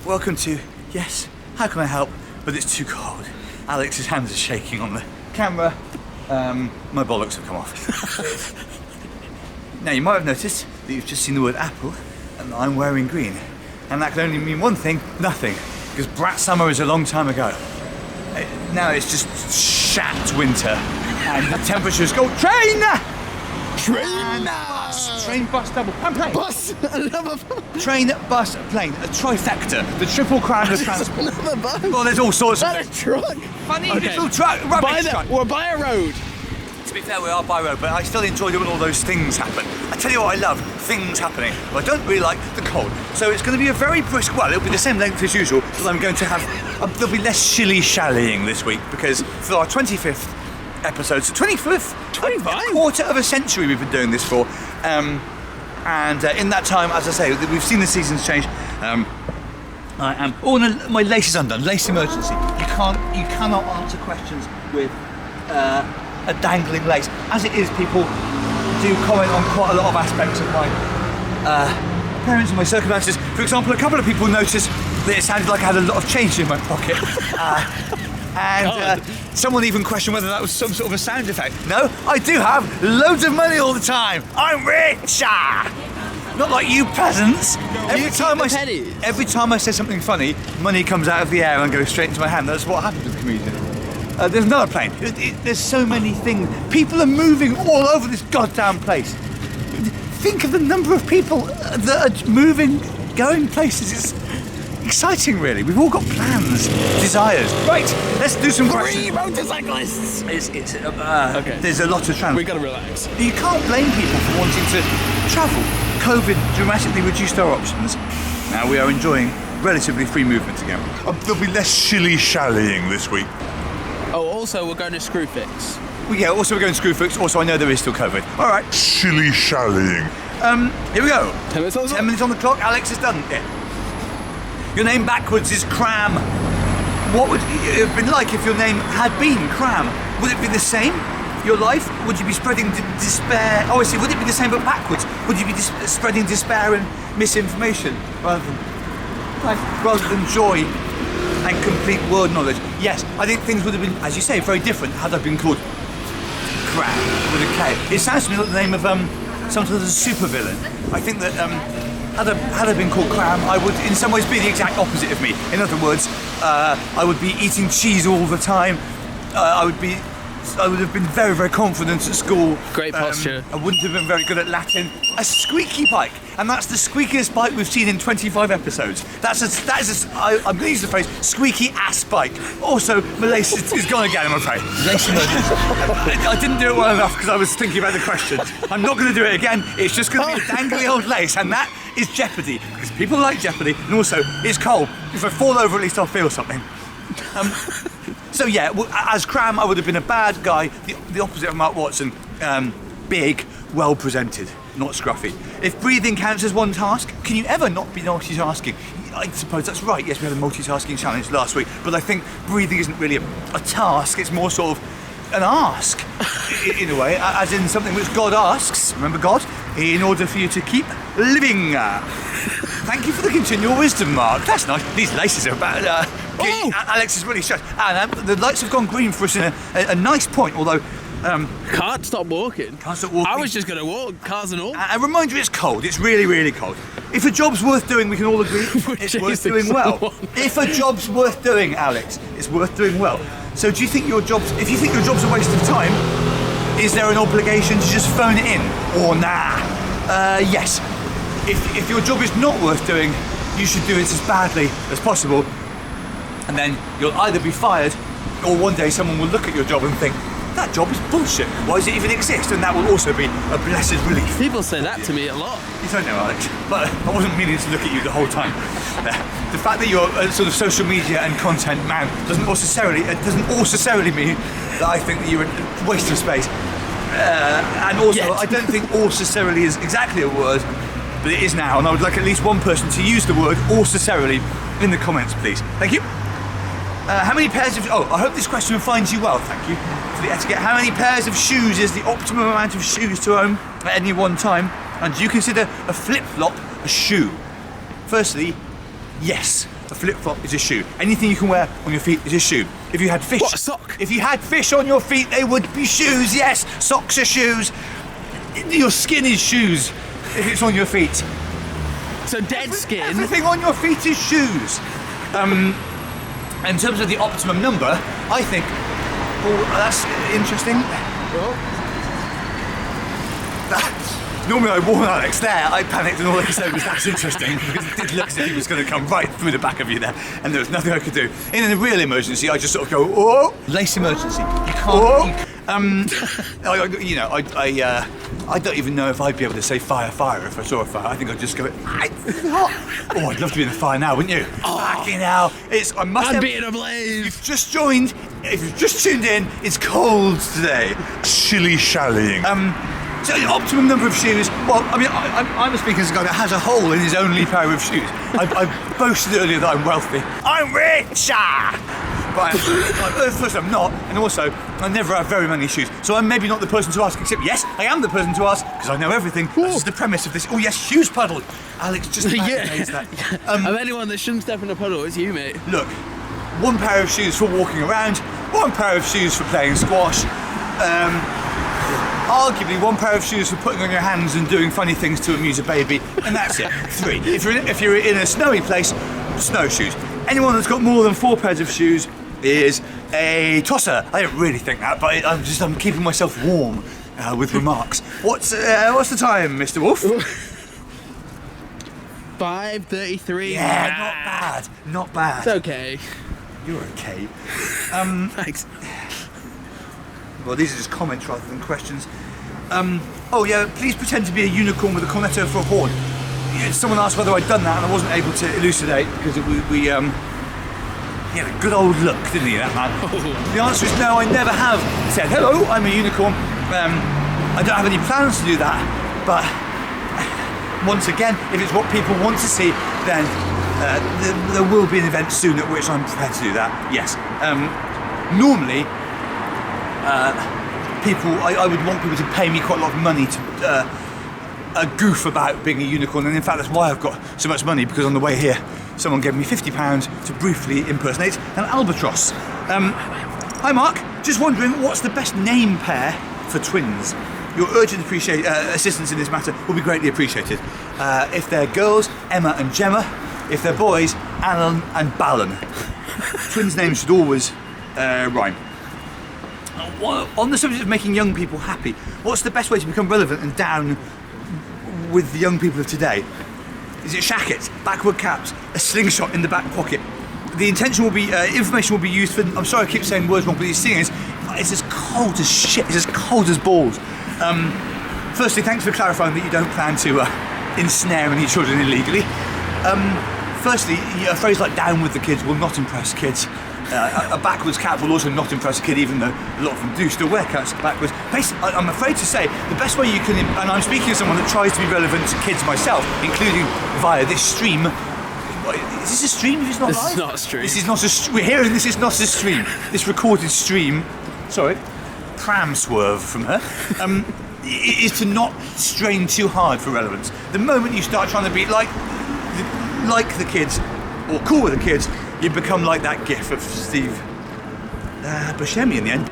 Welcome to Yes, How Can I Help? But it's too cold. Alex's hands are shaking on the camera. My bollocks have come off. Now, you might have noticed that you've just seen the word apple, and I'm wearing green. And that can only mean one thing, nothing. Because Brat Summer is a long time ago. Now it's just shat winter. And the temperatures go train! Train, bus, double, and plane. Bus! Train, bus, plane. A trifecta. The triple crown of transport. Another bus? Well, there's all sorts of Is that a truck? funny little truck, rubbish truck. We're by a road. To be fair, we are by road, but I still enjoy it when all those things happen. I tell you what I love, things happening. But I don't really like the cold. So it's going to be a very brisk, well, it'll be the same length as usual, but I'm going to have, there'll be less shilly-shallying this week, because for our 25th episode, so 25th? 25? A quarter of a century we've been doing this for. And in that time, as I say, we've seen the seasons change. I am, oh no, my lace is undone, lace emergency. You cannot answer questions with a dangling lace. As it is, people do comment on quite a lot of aspects of my appearance and my circumstances. For example, a couple of people noticed that it sounded like I had a lot of change in my pocket. And someone even questioned whether that was some sort of a sound effect. No, I do have loads of money all the time. I'm rich! Not like you peasants. Every time I say something funny, money comes out of the air and goes straight into my hand. That's what happens with comedians. There's another plane. There's so many things. People are moving all over this goddamn place. Think of the number of people that are moving, going places. It's exciting, really. We've all got plans, desires. Right, let's do some questions. 3 motorcyclists! Okay. There's a lot of transport. We gotta relax. You can't blame people for wanting to travel. COVID dramatically reduced our options. Now we are enjoying relatively free movement again. There'll be less shilly-shallying this week. Oh, also we're going to Screwfix. Well, yeah, also we're going to Screwfix. Also, I know there is still COVID. All right. Shilly-shallying. Here we go. 10 minutes on the clock. 10 minutes on the clock. Alex is done. Yeah. Your name backwards is Cram. What would it have been like if your name had been Cram? Would it be the same? Your life? Would you be spreading despair? Oh, I see. Would it be the same but backwards? Would you be spreading despair and misinformation rather than joy and complete world knowledge? Yes, I think things would have been, as you say, very different had I been called Cram with a K. It sounds to me like the name of some sort of supervillain. I think that had I been called Cram, I would in some ways be the exact opposite of me. In other words, I would be eating cheese all the time. I would have been very, very confident at school. Great posture. I wouldn't have been very good at Latin. A squeaky bike, and that's the squeakiest bike we've seen in 25 episodes. I'm going to use the phrase squeaky ass bike. Also, my lace is gone again, I'm afraid. I didn't do it well enough because I was thinking about the questions. I'm not going to do it again. It's just going to be a dangly old lace, and that is jeopardy because people like jeopardy, and also it's cold. If I fall over, at least I'll feel something. So yeah, as Cram, I would have been a bad guy, the opposite of Mark Watson. Big, well presented, not scruffy. If breathing counts as one task, can you ever not be multitasking? I suppose that's right. Yes, we had a multitasking challenge last week, but I think breathing isn't really a task. It's more sort of an ask, in a way, as in something which God asks. Remember God? In order for you to keep living. Thank you for the continual wisdom, Mark. That's nice. These laces are about. Alex is really stressed. And the lights have gone green for us in a nice point, although. Can't stop walking. Can't stop walking. I was just going to walk, cars and all. A reminder, it's cold. It's really, really cold. If a job's worth doing, we can all agree it's worth doing well. If a job's worth doing, Alex, it's worth doing well. So do you think if you think your job's a waste of time, is there an obligation to just phone it in? Or nah? Yes. If your job is not worth doing, you should do it as badly as possible. And then you'll either be fired, or one day someone will look at your job and think, that job is bullshit. Why does it even exist? And that will also be a blessed relief. People say that to me a lot. You don't know, Alex, but I wasn't meaning to look at you the whole time. The fact that you're a sort of social media and content man doesn't necessarily mean that I think that you're a waste of space. And also, I don't think necessarily is exactly a word, but it is now, and I would like at least one person to use the word necessarily in the comments, please. Thank you. How many pairs of... Oh, I hope this question finds you well, thank you for the etiquette. How many pairs of shoes is the optimum amount of shoes to own at any one time? And do you consider a flip-flop a shoe? Firstly, Yes, a flip-flop is a shoe. Anything you can wear on your feet is a shoe. If you had fish... What, a sock? If you had fish on your feet, they would be shoes, yes. Socks are shoes. Your skin is shoes if it's on your feet. So dead skin. Everything on your feet is shoes. In terms of the optimum number, I think... Oh, that's interesting. Normally I warn Alex there, I panicked and all I could say was that's interesting because it did look as if he was going to come right through the back of you there and there was nothing I could do. In a real emergency I just sort of go, oh! Lace emergency. You can't... I don't even know if I'd be able to say fire if I saw a fire. I think I'd just go, oh, I'd love to be in the fire now, wouldn't you? Fucking hell. I'd be in a blaze. You've just joined, if you've just tuned in, it's cold today. Shilly shallying. So the optimum number of shoes, well, I mean, I'm speaking as a guy that has a hole in his only pair of shoes. I boasted earlier that I'm wealthy. I'm rich! But first I'm not, and also, I never have very many shoes. So I'm maybe not the person to ask, except yes, I am the person to ask, because I know everything. This is the premise of this. Oh yes, shoes puddle. Alex just amazed that. Of anyone that shouldn't step in a puddle, it's you, mate. Look, one pair of shoes for walking around, one pair of shoes for playing squash, arguably one pair of shoes for putting on your hands and doing funny things to amuse a baby, and that's it. 3. If you're in a snowy place, snowshoes. Anyone that's got more than 4 pairs of shoes is a tosser. I don't really think that, but I'm keeping myself warm with remarks. What's the time, Mr. Wolf? 5:33. Yeah, not bad. It's okay. You're okay. Thanks. Well, these are just comments rather than questions. Oh yeah, please pretend to be a unicorn with a cornetto for a horn. Yeah, someone asked whether I'd done that and I wasn't able to elucidate because he had a good old look, didn't he, that man? The answer is no, I never have said, hello, I'm a unicorn. I don't have any plans to do that, but once again, if it's what people want to see, then there will be an event soon at which I'm prepared to do that, yes. Normally, I would want people to pay me quite a lot of money to goof about being a unicorn, and in fact that's why I've got so much money, because on the way here someone gave me £50 to briefly impersonate an albatross. Hi Mark, just wondering what's the best name pair for twins? Your urgent assistance in this matter will be greatly appreciated. If they're girls, Emma and Gemma. If they're boys, Alan and Balin. Twins' names should always rhyme. On the subject of making young people happy, what's the best way to become relevant and down with the young people of today? Is it shackets, backward caps, a slingshot in the back pocket? The intention will be, information will be used for, I'm sorry I keep saying words wrong, but these things, it's as cold as shit, it's as cold as balls. Firstly, thanks for clarifying that you don't plan to ensnare any children illegally. Firstly, a phrase like down with the kids will not impress kids. A backwards cap will also not impress a kid, even though a lot of them do still wear caps backwards. Basically, I'm afraid to say, the best way you can, and I'm speaking as someone that tries to be relevant to kids myself, including via this stream. Is this a stream if it's not live? This is not a stream. This is not we're hearing this is not a stream. This recorded stream, sorry, pram swerve from her, is to not strain too hard for relevance. The moment you start trying to be like the kids, or cool with the kids, you become like that gif of Steve Buscemi in the end.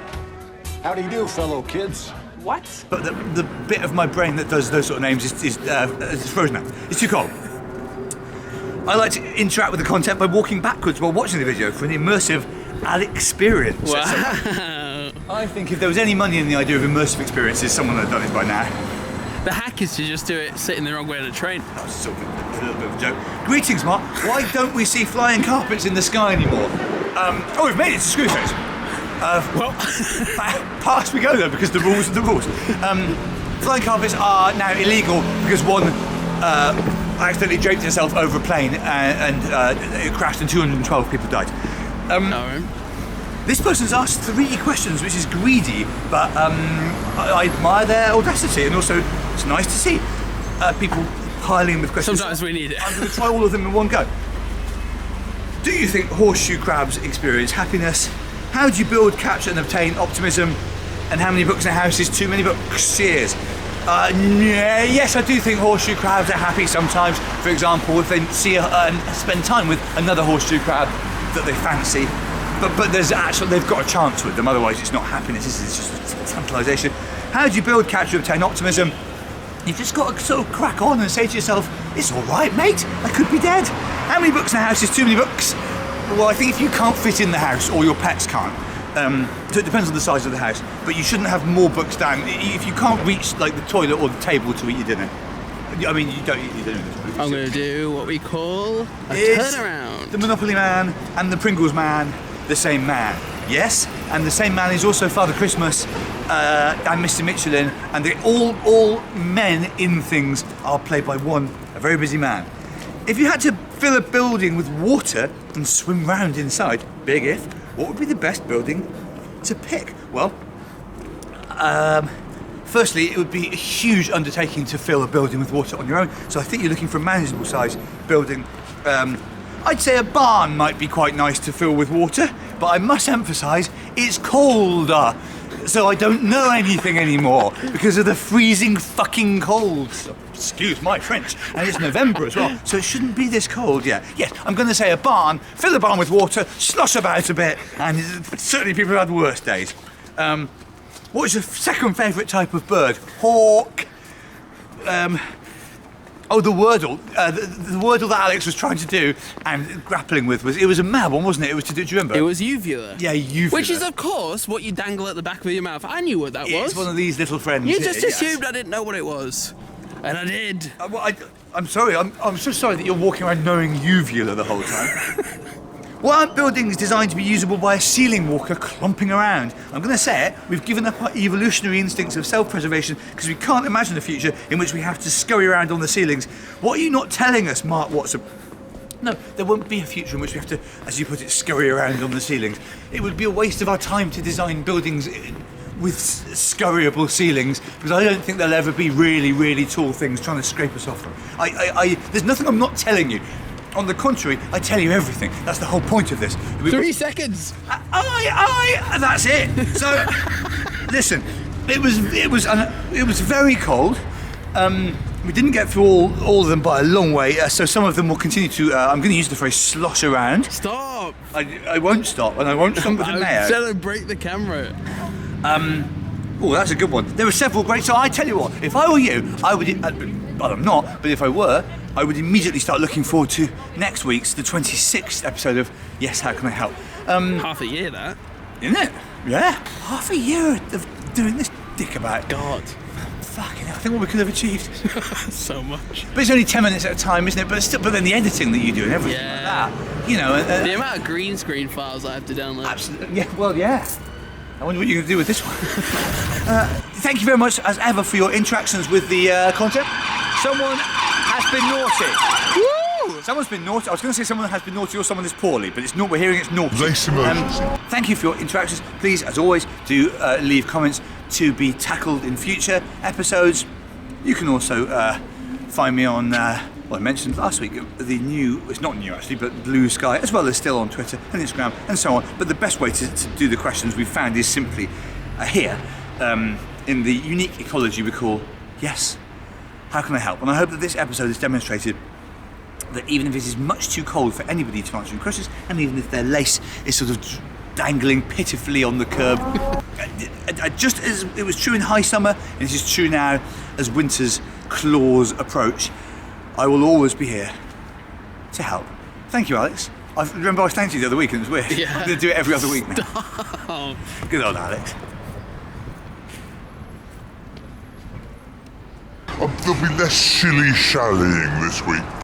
How do you do, fellow kids? What? But the bit of my brain that does those sort of names is frozen out. It's too cold. I like to interact with the content by walking backwards while watching the video for an immersive experience. Wow. I think if there was any money in the idea of immersive experiences, someone would have done it by now. The hack is to just do it sitting the wrong way on a train. That was sort of a little bit of a joke. Greetings, Mark. Why don't we see flying carpets in the sky anymore? Oh, we've made it to Screwface. Well, past we go though, because the rules are the rules. Flying carpets are now illegal because one accidentally draped itself over a plane and it crashed and 212 people died. This person's asked 3 questions, which is greedy, but I admire their audacity, and also it's nice to see people piling in with questions. Sometimes we need it. I'm going to try all of them in one go. Do you think horseshoe crabs experience happiness? How do you build, capture and obtain optimism? And how many books in a house is too many books? Cheers. Yeah, yes, I do think horseshoe crabs are happy sometimes. For example, if they see spend time with another horseshoe crab that they fancy, but there's actually they've got a chance with them. Otherwise, it's not happiness. This is just tantalisation. How do you build, capture, obtain optimism? You've just got to sort of crack on and say to yourself, "It's all right, mate. I could be dead." How many books in the house is too many books? Well, I think if you can't fit in the house, or your pets can't. So it depends on the size of the house, but you shouldn't have more books down. If you can't reach like the toilet or the table to eat your dinner, I mean, you don't eat your dinner. I'm going to do what we call a turnaround. The Monopoly Man and the Pringles Man, the same man. Yes, and the same man is also Father Christmas and Mr. Michelin, and they all men in things are played by one, a very busy man. If you had to fill a building with water and swim round inside, big if, what would be the best building to pick? Well, firstly, it would be a huge undertaking to fill a building with water on your own, so I think you're looking for a manageable size building. I'd say a barn might be quite nice to fill with water, but I must emphasise it's colder, so I don't know anything anymore because of the freezing fucking cold. Excuse my French, and it's November as well, so it shouldn't be this cold yet. Yes, I'm going to say a barn, fill the barn with water, slosh about a bit, and certainly people have had worse days. What is your second favourite type of bird? Hawk. Oh, the Wordle. The Wordle that Alex was trying to do and grappling with it was a mad one, wasn't it? It was do you remember? It was uvula. Yeah, uvula. Which is, of course, what you dangle at the back of your mouth. I knew what that was. It's one of these little friends. You just assumed I didn't know what it was. And I did. Well, I'm sorry. I'm so sorry that you're walking around knowing uvula the whole time. Why aren't buildings designed to be usable by a ceiling walker clomping around? I'm going to say it, we've given up our evolutionary instincts of self-preservation because we can't imagine a future in which we have to scurry around on the ceilings. What are you not telling us, Mark Watson? No, there won't be a future in which we have to, as you put it, scurry around on the ceilings. It would be a waste of our time to design buildings with scurryable ceilings, because I don't think there'll ever be really, really tall things trying to scrape us off them. There's nothing I'm not telling you. On the contrary, I tell you everything. That's the whole point of this. 3 seconds. That's it. So, listen, it was very cold. We didn't get through all of them by a long way, so some of them will continue to. I'm going to use the phrase slosh around. Stop. I won't stop, and I won't stop with the mayo. Don't break the camera. Oh, that's a good one. There are several great. So I tell you what, if I were you, I would. Well, I'm not, but if I were, I would immediately start looking forward to next week's, the 26th episode of Yes, How Can I Help? Half a year, that. Isn't it? Yeah. Half a year of doing this dick about. God. Fucking hell, I think what we could have achieved. So much. But it's only 10 minutes at a time, isn't it? But then the editing that you do and everything like that. You know. The amount of green screen files I have to download. Absolutely. Yeah, well, yeah. I wonder what you're going to do with this one. Thank you very much, as ever, for your interactions with the content. Someone has been naughty. Woo! Someone's been naughty. I was going to say someone has been naughty or someone is poorly, but it's not. We're hearing it's naughty. Race emergency. Thank you for your interactions. Please, as always, do leave comments to be tackled in future episodes. You can also find me on, I mentioned last week, the new, it's not new actually, but Blue Sky, as well as still on Twitter and Instagram and so on. But the best way to do the questions we've found is simply here, in the unique ecology we call Yes, How Can I Help? And I hope that this episode has demonstrated that even if it is much too cold for anybody to answer your questions, and even if their lace is sort of dangling pitifully on the curb, just as it was true in high summer, and it is true now as winter's claws approach, I will always be here to help. Thank you, Alex. Remember I thanked you the other week and it was weird. Yeah. I'm going to do it every other week now. Oh. Good old Alex. There'll be less shilly-shallying this week.